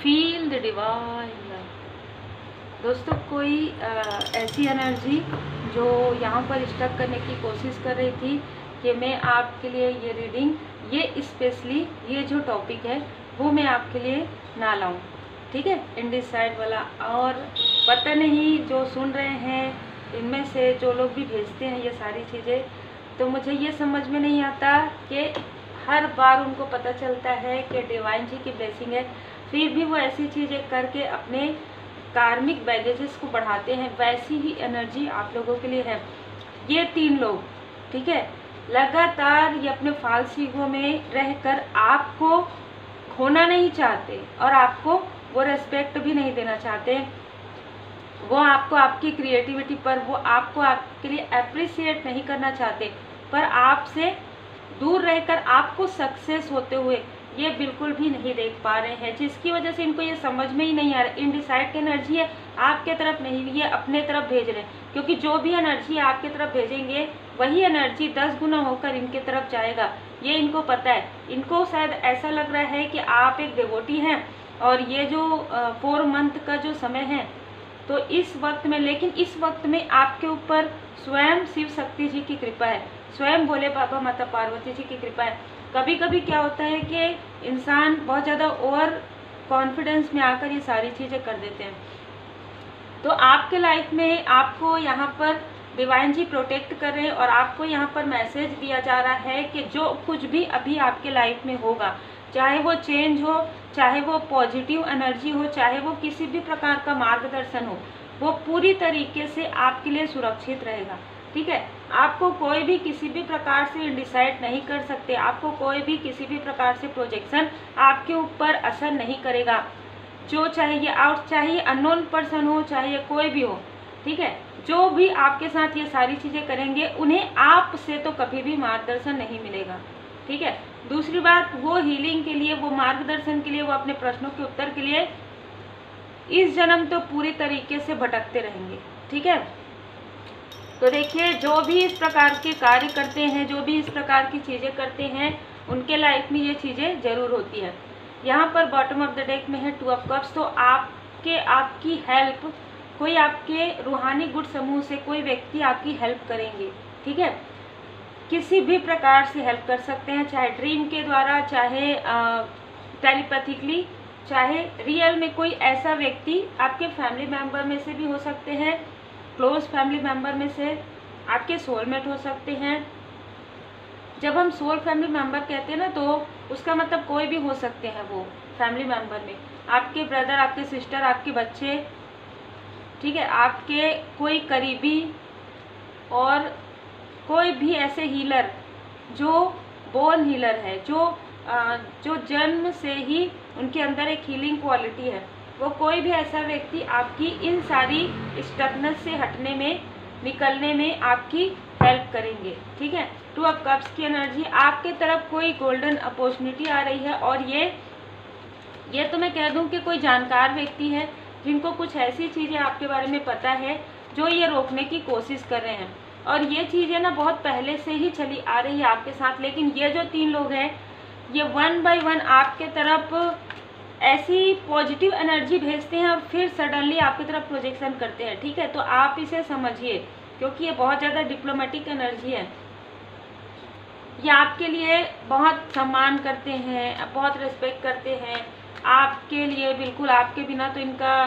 Feel the divine love. दोस्तों, कोई ऐसी एनर्जी जो यहाँ पर स्टक करने की कोशिश कर रही थी कि मैं आपके लिए ये रीडिंग, ये स्पेशली ये जो टॉपिक है वो मैं आपके लिए ना लाऊं, ठीक है, इनडिसाइड वाला। और पता नहीं जो सुन रहे हैं इनमें से जो लोग भी भेजते हैं ये सारी चीज़ें, तो मुझे ये समझ में नहीं आता कि हर बार उनको पता चलता है कि डिवाइन जी की ब्लेसिंग है, फिर भी वो ऐसी चीज़ें करके अपने कार्मिक बैगेजेस को बढ़ाते हैं। वैसी ही एनर्जी आप लोगों के लिए है। ये 3 लोग, ठीक है, लगातार ये अपने फाल्स ईगो में रहकर आपको खोना नहीं चाहते और आपको वो रेस्पेक्ट भी नहीं देना चाहते। वो आपको आपकी क्रिएटिविटी पर, वो आपको आपके लिए अप्रिशिएट नहीं करना चाहते, पर आपसे दूर रहकर आपको सक्सेस होते हुए ये बिल्कुल भी नहीं देख पा रहे हैं, जिसकी वजह से इनको ये समझ में ही नहीं आ रहा। इनडिसाइड की एनर्जी है, आपके तरफ नहीं, ये अपने तरफ भेज रहे हैं, क्योंकि जो भी एनर्जी आपके तरफ भेजेंगे वही एनर्जी 10 गुना होकर इनके तरफ जाएगा। ये इनको पता है। इनको शायद ऐसा लग रहा है कि आप एक डिवोटी हैं और ये जो 4 मंथ का जो समय है, तो इस वक्त में, लेकिन इस वक्त में आपके ऊपर स्वयं शिव शक्ति जी की कृपा है, स्वयं भोले बाबा माता पार्वती जी की कृपा है। कभी कभी क्या होता है कि इंसान बहुत ज़्यादा ओवर कॉन्फिडेंस में आकर ये सारी चीज़ें कर देते हैं। तो आपके लाइफ में आपको यहाँ पर डिवाइन जी प्रोटेक्ट कर रहे हैं और आपको यहाँ पर मैसेज दिया जा रहा है कि जो कुछ भी अभी आपके लाइफ में होगा, चाहे वो चेंज हो, चाहे वो पॉजिटिव एनर्जी हो, चाहे वो किसी भी प्रकार का मार्गदर्शन हो, वो पूरी तरीके से आपके लिए सुरक्षित रहेगा, ठीक है। आपको कोई भी किसी भी प्रकार से डिसाइड नहीं कर सकते, आपको कोई भी किसी भी प्रकार से प्रोजेक्शन आपके ऊपर असर नहीं करेगा। जो चाहिए आउट, चाहे अननोन पर्सन हो, चाहे कोई भी हो, ठीक है, जो भी आपके साथ ये सारी चीज़ें करेंगे उन्हें आपसे तो कभी भी मार्गदर्शन नहीं मिलेगा, ठीक है। दूसरी बात, वो हीलिंग के लिए, वो मार्गदर्शन के लिए, वो अपने प्रश्नों के उत्तर के लिए इस जन्म तो पूरी तरीके से भटकते रहेंगे, ठीक है। तो देखिए, जो भी इस प्रकार के कार्य करते हैं, जो भी इस प्रकार की चीज़ें करते हैं, उनके लाइफ में ये चीज़ें ज़रूर होती है। यहाँ पर बॉटम ऑफ द डेक में है 2 ऑफ कप्स। तो आपकी हेल्प, कोई आपके रूहानी गुट समूह से कोई व्यक्ति आपकी हेल्प करेंगे, ठीक है। किसी भी प्रकार से हेल्प कर सकते हैं, चाहे ड्रीम के द्वारा, चाहे टेलीपैथिकली, चाहे रियल में कोई ऐसा व्यक्ति आपके फैमिली मेम्बर में से भी हो सकते हैं, क्लोज फैमिली मेम्बर में से, आपके सोलमेट हो सकते हैं। जब हम सोल फैमिली मेम्बर कहते हैं ना, तो उसका मतलब कोई भी हो सकते हैं वो फैमिली मेम्बर में, आपके ब्रदर, आपके सिस्टर, आपके बच्चे, ठीक है, आपके कोई करीबी, और कोई भी ऐसे हीलर जो बोर्न हीलर है, जो जन्म से ही उनके अंदर एक हीलिंग क्वालिटी है, वो कोई भी ऐसा व्यक्ति आपकी इन सारी स्टकनेस से हटने में, निकलने में आपकी हेल्प करेंगे, ठीक है। 2 ऑफ कप्स की एनर्जी, आपके तरफ कोई गोल्डन अपॉर्चुनिटी आ रही है, और ये तो मैं कह दूं कि कोई जानकार व्यक्ति है जिनको कुछ ऐसी चीज़ें आपके बारे में पता है जो ये रोकने की कोशिश कर रहे हैं, और ये चीज़ें ना बहुत पहले से ही चली आ रही है आपके साथ। लेकिन ये जो 3 लोग हैं, ये 1 बाय 1 आपके तरफ ऐसी पॉजिटिव एनर्जी भेजते हैं और फिर सडनली आपकी तरफ प्रोजेक्शन करते हैं, ठीक है। तो आप इसे समझिए, क्योंकि ये बहुत ज़्यादा डिप्लोमेटिक एनर्जी है। ये आपके लिए बहुत सम्मान करते हैं, बहुत रिस्पेक्ट करते हैं, आपके लिए बिल्कुल, आपके बिना तो इनका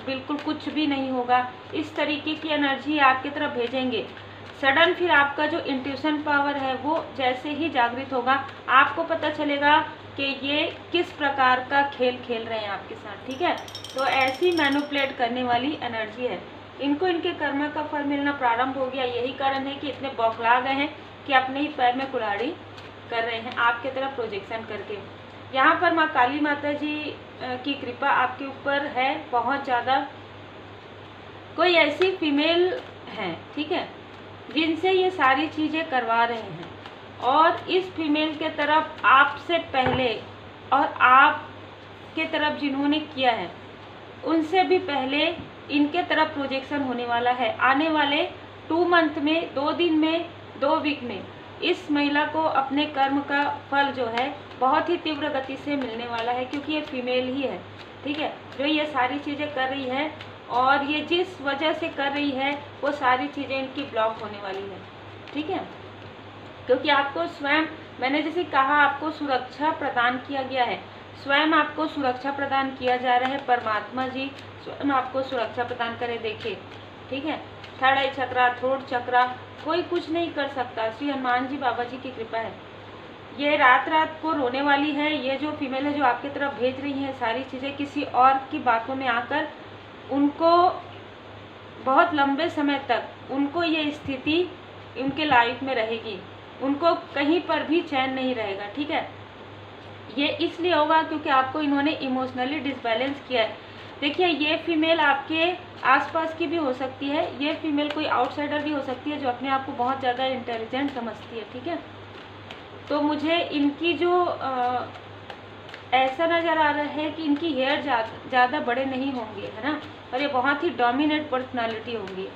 बिल्कुल कुछ भी नहीं होगा। इस तरीके की एनर्जी आपकी तरफ भेजेंगे। सडन फिर आपका जो इंट्यूशन पावर है वो जैसे ही जागृत होगा, आपको पता चलेगा कि ये किस प्रकार का खेल खेल रहे हैं आपके साथ, ठीक है। तो ऐसी मैनिपुलेट करने वाली एनर्जी है। इनको इनके कर्म का फल मिलना प्रारंभ हो गया। यही कारण है कि इतने बौखला गए हैं कि अपने ही पैर में कुल्हाड़ी कर रहे हैं आपके तरफ प्रोजेक्शन करके। यहाँ पर माँ काली माता जी की कृपा आपके ऊपर है बहुत ज़्यादा। कोई ऐसी फीमेल है, ठीक है, जिनसे ये सारी चीज़ें करवा रहे हैं, और इस फीमेल के तरफ आपसे पहले और आपके तरफ जिन्होंने किया है उनसे भी पहले इनके तरफ प्रोजेक्शन होने वाला है। आने वाले 2 मंथ में, 2 दिन में, 2 वीक में इस महिला को अपने कर्म का फल जो है बहुत ही तीव्र गति से मिलने वाला है, क्योंकि ये फीमेल ही है। ठीक है, जो ये सारी चीज़ें कर रही है और ये जिस वजह से कर रही है वो सारी चीज़ें इनकी ब्लॉक होने वाली है। ठीक है, क्योंकि आपको स्वयं, मैंने जैसे कहा, आपको सुरक्षा प्रदान किया गया है, स्वयं आपको सुरक्षा प्रदान किया जा रहा है। परमात्मा जी स्वयं आपको सुरक्षा प्रदान करे। देखिए, ठीक है, थर्ड आई चक्रा, थ्रोट चक्रा, कोई कुछ नहीं कर सकता, श्री हनुमान जी बाबा जी की कृपा है। ये रात रात को रोने वाली है, ये जो फीमेल है जो आपकी तरफ भेज रही है सारी चीज़ें, किसी और की बातों में आकर उनको बहुत लंबे समय तक उनको ये स्थिति उनके लाइफ में रहेगी, उनको कहीं पर भी चैन नहीं रहेगा। ठीक है, ये इसलिए होगा क्योंकि आपको इन्होंने इमोशनली डिसबैलेंस किया है। देखिए, ये फीमेल आपके आसपास की भी हो सकती है, ये फीमेल कोई आउटसाइडर भी हो सकती है जो अपने आप को बहुत ज़्यादा इंटेलिजेंट समझती है। ठीक है, तो मुझे इनकी जो ऐसा नज़र आ रहा है कि इनकी हेयर ज़्यादा बड़े नहीं होंगे, है ना, और ये बहुत ही डोमिनेट पर्सनालिटी होंगी।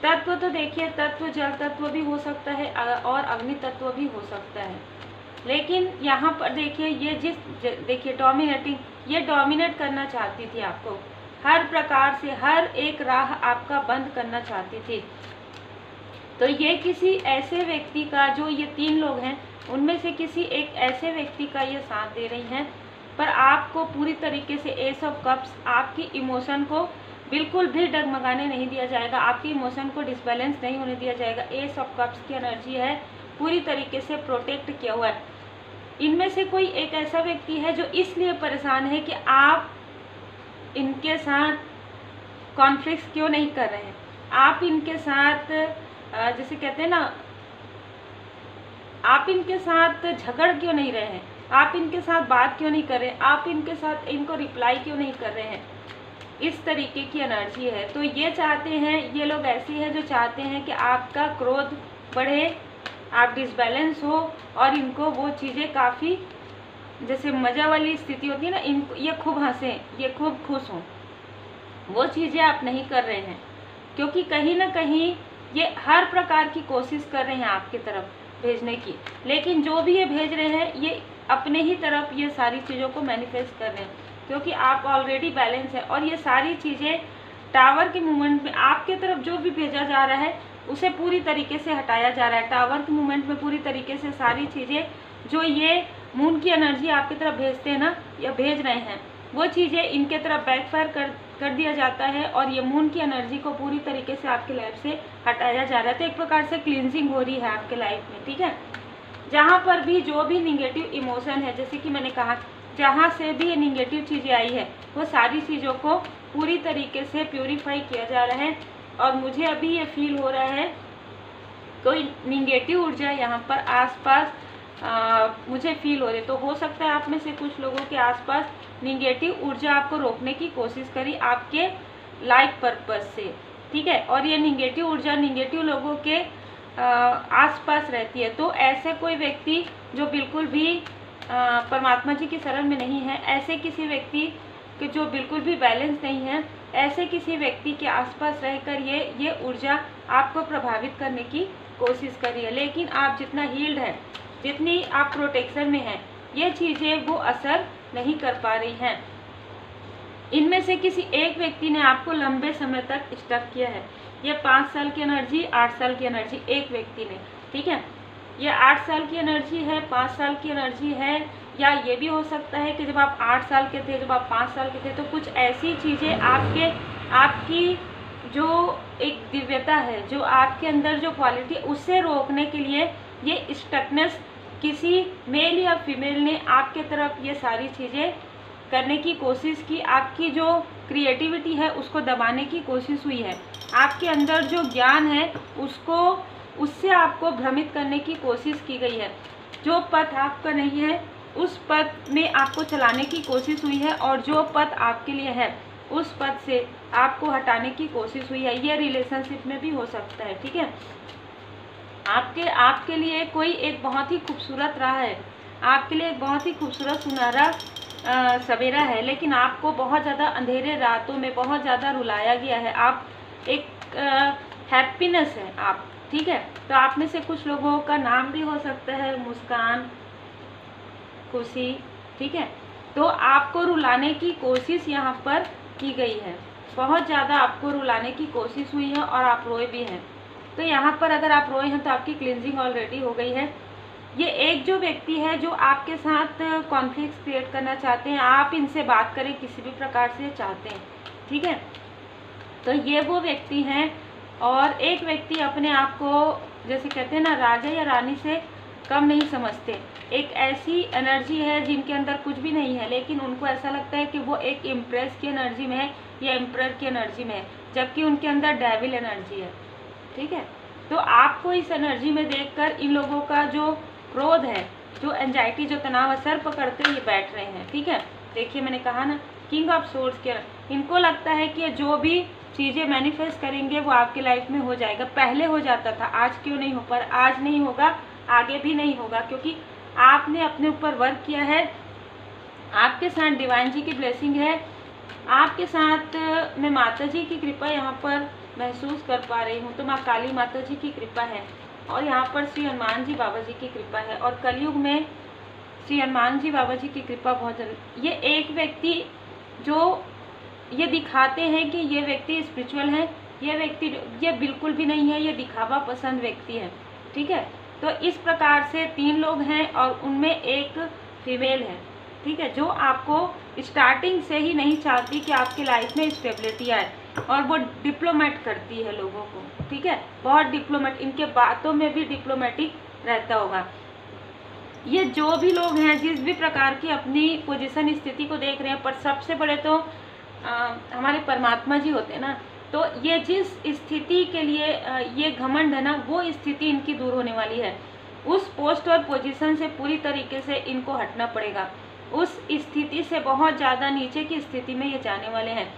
तत्व तो देखिए, तत्व जल तत्व भी हो सकता है और अग्नि तत्व भी हो सकता है, लेकिन यहाँ पर देखिए ये देखिए डोमिनेटिंग, ये डोमिनेट करना चाहती थी आपको, हर प्रकार से हर एक राह आपका बंद करना चाहती थी। तो ये किसी ऐसे व्यक्ति का, जो ये 3 लोग हैं उनमें से किसी एक ऐसे व्यक्ति का ये साथ दे रही हैं, पर आपको पूरी तरीके से एस ऑफ कप्स, आपकी इमोशन को बिल्कुल भी डगमगाने नहीं दिया जाएगा, आपकी इमोशन को डिसबैलेंस नहीं होने दिया जाएगा। एस ऑफ कप्स की एनर्जी है, पूरी तरीके से प्रोटेक्ट किया हुआ है। इनमें से कोई एक ऐसा व्यक्ति है जो इसलिए परेशान है कि आप इनके साथ कॉन्फ्लिक्ट क्यों नहीं कर रहे हैं, आप इनके साथ जैसे कहते हैं ना, आप इनके साथ झगड़ क्यों नहीं रहे हैं, आप इनके साथ बात क्यों नहीं कर रहे हैं, आप इनके साथ इनको रिप्लाई क्यों नहीं कर रहे हैं, इस तरीके की एनर्जी है। तो ये चाहते हैं, ये लोग ऐसे हैं जो चाहते हैं कि आपका क्रोध बढ़े, आप डिसबैलेंस हो और इनको वो चीज़ें काफ़ी जैसे मज़ा वाली स्थिति होती है ना, इनको ये खूब हंसें, ये खूब खुश हों, वो चीज़ें आप नहीं कर रहे हैं, क्योंकि कहीं ना कहीं ये हर प्रकार की कोशिश कर रहे हैं आपकी तरफ भेजने की, लेकिन जो भी ये भेज रहे हैं ये अपने ही तरफ ये सारी चीज़ों को मैनिफेस्ट कर रहे हैं, क्योंकि आप ऑलरेडी बैलेंस है। और ये सारी चीज़ें टावर के मूवमेंट में आपके तरफ जो भी भेजा जा रहा है उसे पूरी तरीके से हटाया जा रहा है। टावर के मूवमेंट में पूरी तरीके से सारी चीज़ें जो ये मून की एनर्जी आपकी तरफ भेजते हैं ना, या भेज रहे हैं, वो चीज़ें इनके तरफ बैकफायर कर दिया जाता है और ये मून की एनर्जी को पूरी तरीके से आपके लाइफ से हटाया जा रहा है। तो एक प्रकार से क्लींजिंग हो रही है आपके लाइफ में। ठीक है, जहाँ पर भी जो भी निगेटिव इमोशन है, जैसे कि मैंने कहा, जहाँ से भी ये निगेटिव चीज़ें आई है वो सारी चीज़ों को पूरी तरीके से प्यूरीफाई किया जा रहा है। और मुझे अभी ये फील हो रहा है कोई निगेटिव ऊर्जा यहाँ पर आसपास मुझे फील हो रही है। तो हो सकता है आप में से कुछ लोगों के आसपास निगेटिव ऊर्जा आपको रोकने की कोशिश करी आपके लाइफ पर्पस से। ठीक है, और ये निगेटिव ऊर्जा निगेटिव लोगों के आसपास रहती है। तो ऐसे कोई व्यक्ति जो बिल्कुल भी परमात्मा जी की शरण में नहीं है, ऐसे किसी व्यक्ति के जो बिल्कुल भी बैलेंस नहीं है, ऐसे किसी व्यक्ति के आसपास रहकर ये ऊर्जा आपको प्रभावित करने की कोशिश कर रही है। लेकिन आप जितना हील्ड है, जितनी आप प्रोटेक्शन में हैं, ये चीज़ें वो असर नहीं कर पा रही हैं। इनमें से किसी एक व्यक्ति ने आपको लंबे समय तक स्टक किया है। ये 5 साल की एनर्जी, 8 साल की एनर्जी, एक व्यक्ति ने, ठीक है, ये 8 साल की एनर्जी है, 5 साल की एनर्जी है, या ये भी हो सकता है कि जब आप 8 साल के थे, जब आप 5 साल के थे, तो कुछ ऐसी चीज़ें आपकी जो एक दिव्यता है, जो आपके अंदर जो क्वालिटी, उससे रोकने के लिए ये स्टकनेस किसी मेल या फीमेल ने आपके तरफ ये सारी चीज़ें करने की कोशिश की। आपकी जो क्रिएटिविटी है उसको दबाने की कोशिश हुई है, आपके अंदर जो ज्ञान है उससे आपको भ्रमित करने की कोशिश की गई है। जो पथ आपका नहीं है उस पथ में आपको चलाने की कोशिश हुई है, और जो पथ आपके लिए है उस पथ से आपको हटाने की कोशिश हुई है। ये रिलेशनशिप में भी हो सकता है। ठीक है, आपके लिए कोई एक बहुत ही खूबसूरत राह है, आपके लिए एक बहुत ही खूबसूरत सुनहरा सवेरा है, लेकिन आपको बहुत ज़्यादा अंधेरे रातों में बहुत ज़्यादा रुलाया गया है। आप एक हैप्पीनेस है आप, ठीक है। तो आप में से कुछ लोगों का नाम भी हो सकता है मुस्कान, खुशी, ठीक है। तो आपको रुलाने की कोशिश यहाँ पर की गई है, बहुत ज़्यादा आपको रुलाने की कोशिश हुई है और आप रोए भी हैं। तो यहाँ पर अगर आप रोए हैं तो आपकी क्लिनजिंग ऑलरेडी हो गई है। ये एक जो व्यक्ति है जो आपके साथ कॉन्फ्लिक्ट क्रिएट करना चाहते हैं, आप इनसे बात करें किसी भी प्रकार से चाहते हैं, ठीक है, तो ये वो व्यक्ति हैं। और एक व्यक्ति अपने आप को जैसे कहते हैं ना, राजा या रानी से कम नहीं समझते। एक ऐसी एनर्जी है जिनके अंदर कुछ भी नहीं है, लेकिन उनको ऐसा लगता है कि वो एक इम्प्रेस की एनर्जी में है या एम्परर की एनर्जी में है, जबकि उनके अंदर डेविल एनर्जी है, ठीक है। तो आपको इस एनर्जी में देखकर इन लोगों का जो क्रोध है, जो एंजाइटी, जो तनाव असर पकड़ते ये बैठ रहे हैं, ठीक है। देखिए मैंने कहा ना, किंग ऑफ सोर्ड्स के इनको लगता है कि जो भी चीज़ें मैनिफेस्ट करेंगे वो आपके लाइफ में हो जाएगा। पहले हो जाता था, आज क्यों नहीं हो, पर आज नहीं होगा, आगे भी नहीं होगा, क्योंकि आपने अपने ऊपर वर्क किया है, आपके साथ डिवाइन जी की ब्लेसिंग है, आपके साथ मैं माता जी की कृपा यहाँ पर महसूस कर पा रही हूँ। तो माँ काली माता जी की कृपा है और यहाँ पर श्री हनुमान जी बाबा जी की कृपा है, और कलयुग में श्री हनुमान जी बाबा जी की कृपा बहुत जरूरी। ये एक व्यक्ति जो ये दिखाते हैं कि ये व्यक्ति स्पिरिचुअल है, ये व्यक्ति ये बिल्कुल भी नहीं है, ये दिखावा पसंद व्यक्ति है, ठीक है। तो इस प्रकार से 3 लोग हैं और उनमें एक फीमेल है, ठीक है, जो आपको स्टार्टिंग से ही नहीं चाहती कि आपकी लाइफ में स्टेबिलिटी आए, और वो डिप्लोमेट करती है लोगों को, ठीक है, बहुत डिप्लोमेट, इनके बातों में भी डिप्लोमेटिक रहता होगा। ये जो भी लोग हैं जिस भी प्रकार की अपनी पोजीशन स्थिति को देख रहे हैं, पर सबसे बड़े तो हमारे परमात्मा जी होते हैं ना, तो ये जिस स्थिति के लिए ये घमंड है ना, वो स्थिति इनकी दूर होने वाली है। उस पोस्ट और पोजीशन से पूरी तरीके से इनको हटना पड़ेगा, उस स्थिति से बहुत ज़्यादा नीचे की स्थिति में ये जाने वाले हैं।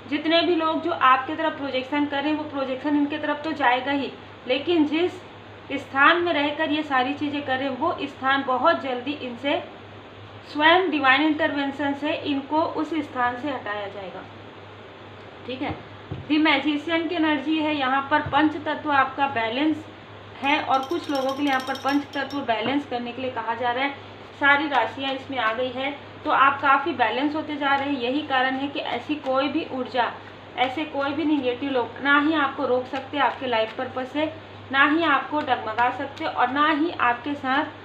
जितने भी लोग जो आपकी तरफ प्रोजेक्शन कर रहे हैं, वो प्रोजेक्शन इनके तरफ तो जाएगा ही, लेकिन जिस स्थान में रहकर ये सारी चीज़ें कर रहे हैं, वो स्थान बहुत जल्दी इनसे स्वयं डिवाइन इंटरवेंशन से इनको उस स्थान से हटाया जाएगा, ठीक है। द मैजिशियन की एनर्जी है, यहाँ पर पंच तत्व आपका बैलेंस है, और कुछ लोगों के लिए यहाँ पर पंच तत्व बैलेंस करने के लिए कहा जा रहा है। सारी राशियाँ इसमें आ गई है, तो आप काफ़ी बैलेंस होते जा रहे हैं। यही कारण है कि ऐसी कोई भी ऊर्जा, ऐसे कोई भी निगेटिव लोग ना ही आपको रोक सकते आपके लाइफ पर्पज से, ना ही आपको डगमगा सकते, और ना ही आपके साथ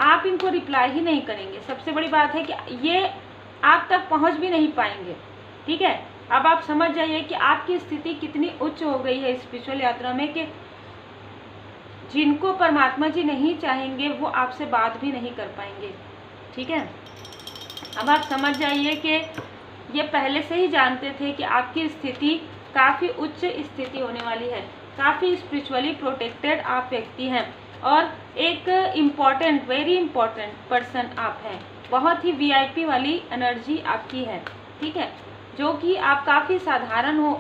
आप इनको रिप्लाई ही नहीं करेंगे। सबसे बड़ी बात है कि ये आप तक पहुंच भी नहीं पाएंगे, ठीक है। अब आप समझ जाइए कि आपकी स्थिति कितनी उच्च हो गई है स्पिरिचुअल यात्रा में, कि जिनको परमात्मा जी नहीं चाहेंगे वो आपसे बात भी नहीं कर पाएंगे, ठीक है। अब आप समझ जाइए कि ये पहले से ही जानते थे कि आपकी स्थिति काफ़ी उच्च स्थिति होने वाली है, काफ़ी स्पिरिचुअली प्रोटेक्टेड आप व्यक्ति हैं, और एक इम्पॉर्टेंट, वेरी इम्पॉर्टेंट पर्सन आप हैं। बहुत ही वीआईपी वाली एनर्जी आपकी है, ठीक है, जो कि आप काफ़ी साधारण हो,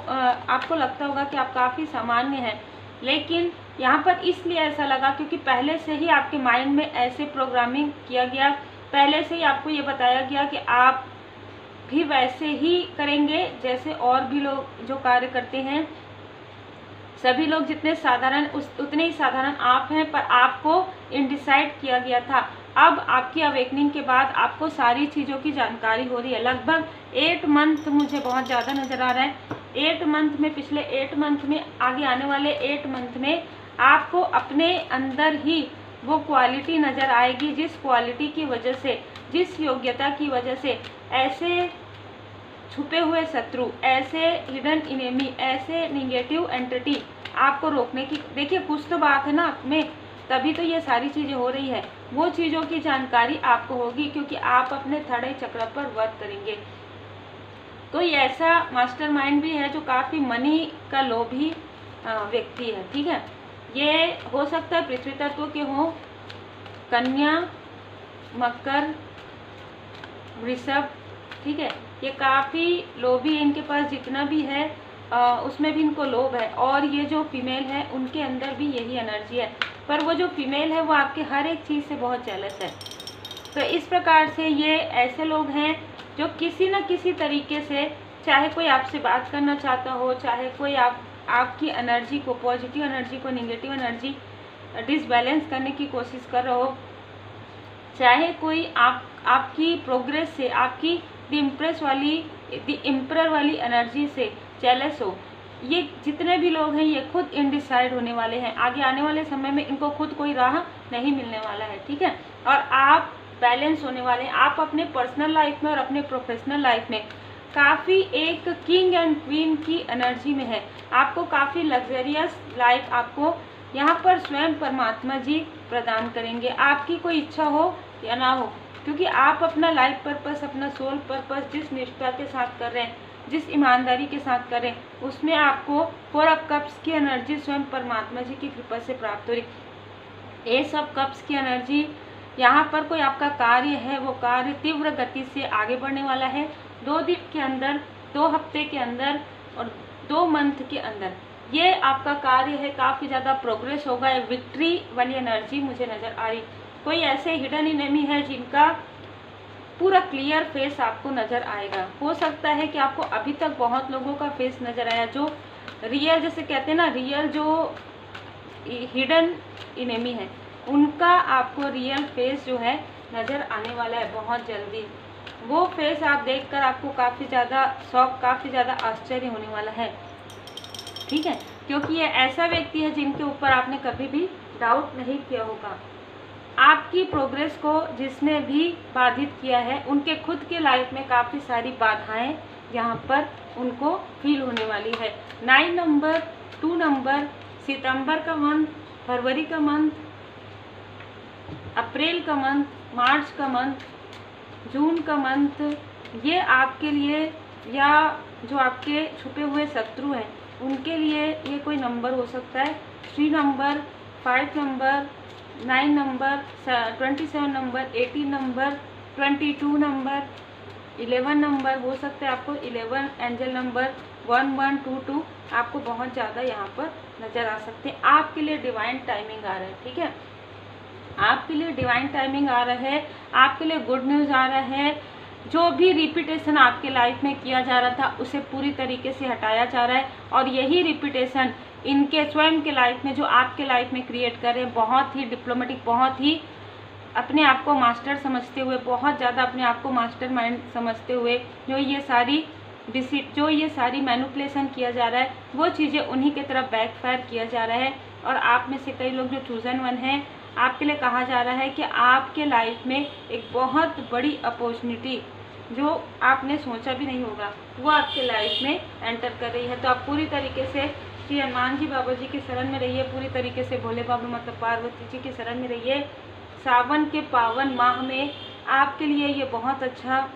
आपको लगता होगा कि आप काफ़ी सामान्य हैं, लेकिन यहाँ पर इसलिए ऐसा लगा क्योंकि पहले से ही आपके माइंड में ऐसे प्रोग्रामिंग किया गया, पहले से ही आपको ये बताया गया कि आप भी वैसे ही करेंगे जैसे और भी लोग जो कार्य करते हैं। सभी लोग जितने साधारण उतने ही साधारण आप हैं, पर आपको इंडिसाइड किया गया था। अब आपकी अवेकनिंग के बाद आपको सारी चीज़ों की जानकारी हो रही है। लगभग 8 मंथ मुझे बहुत ज़्यादा नज़र आ रहा है। 8 मंथ में, पिछले 8 मंथ में, आगे आने वाले 8 मंथ में आपको अपने अंदर ही वो क्वालिटी नज़र आएगी, जिस क्वालिटी की वजह से, जिस योग्यता की वजह से ऐसे छुपे हुए शत्रु, ऐसे हिडन इनेमी, ऐसे निगेटिव एंटिटी आपको रोकने की, देखिए कुछ तो बात है ना आप में, तभी तो ये सारी चीज़ें हो रही है। वो चीज़ों की जानकारी आपको होगी क्योंकि आप अपने थर्ड आई चक्र पर वर्क करेंगे। तो ये ऐसा मास्टरमाइंड भी है जो काफ़ी मनी का लोभी व्यक्ति है, ठीक है। ये हो सकता है पृथ्वी तत्व के हों, कन्या, मकर, वृषभ, ठीक है। ये काफ़ी लोभी है, इनके पास जितना भी है उसमें भी इनको लोभ है, और ये जो फीमेल है उनके अंदर भी यही एनर्जी है, पर वो जो फीमेल है वो आपके हर एक चीज़ से बहुत जेलस है। तो इस प्रकार से ये ऐसे लोग हैं जो किसी न किसी तरीके से, चाहे कोई आपसे बात करना चाहता हो, चाहे कोई आपकी एनर्जी को, पॉजिटिव एनर्जी को निगेटिव एनर्जी डिसबैलेंस करने की कोशिश कर रहा हो, चाहे कोई आपकी प्रोग्रेस से, आपकी द इम्प्रेस वाली एनर्जी से जेलस हो। ये जितने भी लोग हैं ये खुद इनडिसाइड होने वाले हैं, आगे आने वाले समय में इनको खुद कोई राह नहीं मिलने वाला है, ठीक है। और आप बैलेंस होने वाले हैं, आप अपने पर्सनल लाइफ में और अपने प्रोफेशनल लाइफ में काफ़ी एक किंग एंड क्वीन की एनर्जी में है। आपको काफ़ी लग्जरियस लाइफ आपको यहाँ पर स्वयं परमात्मा जी प्रदान करेंगे, आपकी कोई इच्छा हो या ना हो, क्योंकि आप अपना लाइफ पर्पस, अपना सोल पर्पस जिस निष्ठा के साथ कर रहे हैं, जिस ईमानदारी के साथ करें, उसमें आपको 4 ऑफ कप्स की एनर्जी स्वयं परमात्मा जी की कृपा से प्राप्त हो रही। एस ऑफ कप्स की एनर्जी, यहाँ पर कोई आपका कार्य है, वो कार्य तीव्र गति से आगे बढ़ने वाला है। 2 दिन के अंदर, 2 हफ्ते के अंदर और 2 मंथ के अंदर ये आपका कार्य है काफ़ी ज़्यादा प्रोग्रेस होगा। विक्ट्री वाली एनर्जी मुझे नज़र आ रही। कोई ऐसे हिडन एनिमी है जिनका पूरा क्लियर फेस आपको नज़र आएगा। हो सकता है कि आपको अभी तक बहुत लोगों का फेस नज़र आया जो रियल, जैसे कहते हैं ना, रियल जो हिडन एनिमी है उनका आपको रियल फेस जो है नज़र आने वाला है बहुत जल्दी। वो फेस आप देखकर आपको काफ़ी ज़्यादा शौक, काफ़ी ज़्यादा आश्चर्य होने वाला है, ठीक है, क्योंकि ये ऐसा व्यक्ति है जिनके ऊपर आपने कभी भी डाउट नहीं किया होगा। आपकी प्रोग्रेस को जिसने भी बाधित किया है उनके खुद के लाइफ में काफ़ी सारी बाधाएं यहाँ पर उनको फील होने वाली है। 9 नंबर, 2 नंबर, सितंबर का मंथ, फरवरी का मंथ, अप्रैल का मंथ, मार्च का मंथ, जून का मंथ, ये आपके लिए या जो आपके छुपे हुए शत्रु हैं उनके लिए ये कोई नंबर हो सकता है। 3 number, 5 number, 9 number, 27 number, 18 number, 22 number, 11 number हो सकता है। आपको 11 एंजल नंबर 1122 आपको बहुत ज़्यादा यहाँ पर नज़र आ सकते हैं। आपके लिए डिवाइन टाइमिंग आ रहा है, ठीक है, आपके लिए डिवाइन टाइमिंग आ रहा है, आपके लिए गुड न्यूज़ आ रहा है। जो भी रिपीटेशन आपके लाइफ में किया जा रहा था उसे पूरी तरीके से हटाया जा रहा है और यही रिपीटेशन इनके स्वयं के लाइफ में, जो आपके लाइफ में क्रिएट कर रहे हैं, बहुत ही डिप्लोमेटिक, बहुत ही अपने आप को मास्टर समझते हुए, बहुत ज़्यादा अपने आप को मास्टर माइंड समझते हुए जो ये सारी मैनिपुलेशन किया जा रहा है वो चीज़ें उन्हीं के तरफ बैकफायर किया जा रहा है। और आप में से कई लोग जो चूजन वन हैं, आपके लिए कहा जा रहा है कि आपके लाइफ में एक बहुत बड़ी अपॉर्चुनिटी जो आपने सोचा भी नहीं होगा वो आपके लाइफ में एंटर कर रही है। तो आप पूरी तरीके से श्री हनुमान जी बाबा जी की शरण में रहिए, पूरी तरीके से भोले बाबा मतलब पार्वती जी की शरण में रहिए। सावन के पावन माह में आपके लिए ये बहुत अच्छा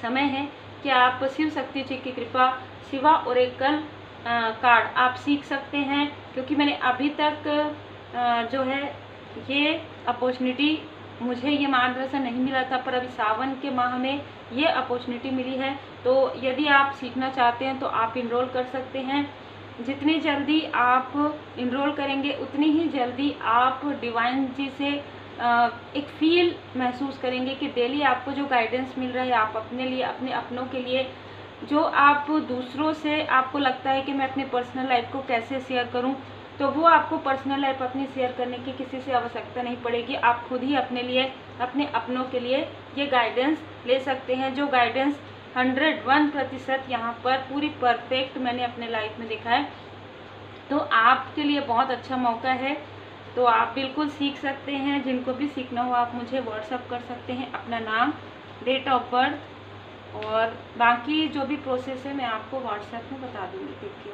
समय है कि आप शिव शक्ति जी की कृपा, शिवा ओरेकल कार्ड आप सीख सकते हैं, क्योंकि मैंने अभी तक जो है ये अपॉर्चुनिटी, मुझे ये मार्गदर्शन नहीं मिला था, पर अभी सावन के माह में ये अपॉर्चुनिटी मिली है। तो यदि आप सीखना चाहते हैं तो आप इनरोल कर सकते हैं। जितनी जल्दी आप इनरोल करेंगे उतनी ही जल्दी आप डिवाइन जी से एक फील महसूस करेंगे कि डेली आपको जो गाइडेंस मिल रहा है, आप अपने लिए, अपने अपनों के लिए, जो आप दूसरों से आपको लगता है कि मैं अपने पर्सनल लाइफ को कैसे शेयर करूं, तो वो आपको पर्सनल लाइफ अपनी शेयर करने की किसी से आवश्यकता नहीं पड़ेगी। आप खुद ही अपने लिए, अपने अपनों के लिए ये गाइडेंस ले सकते हैं, जो गाइडेंस 101% यहाँ पर पूरी परफेक्ट मैंने अपने लाइफ में देखा है। तो आपके लिए बहुत अच्छा मौका है, तो आप बिल्कुल सीख सकते हैं। जिनको भी सीखना हो आप मुझे व्हाट्सअप कर सकते हैं, अपना नाम, डेट ऑफ बर्थ और बाकी जो भी प्रोसेस है मैं आपको व्हाट्सएप में बता दूँगी। देखिए।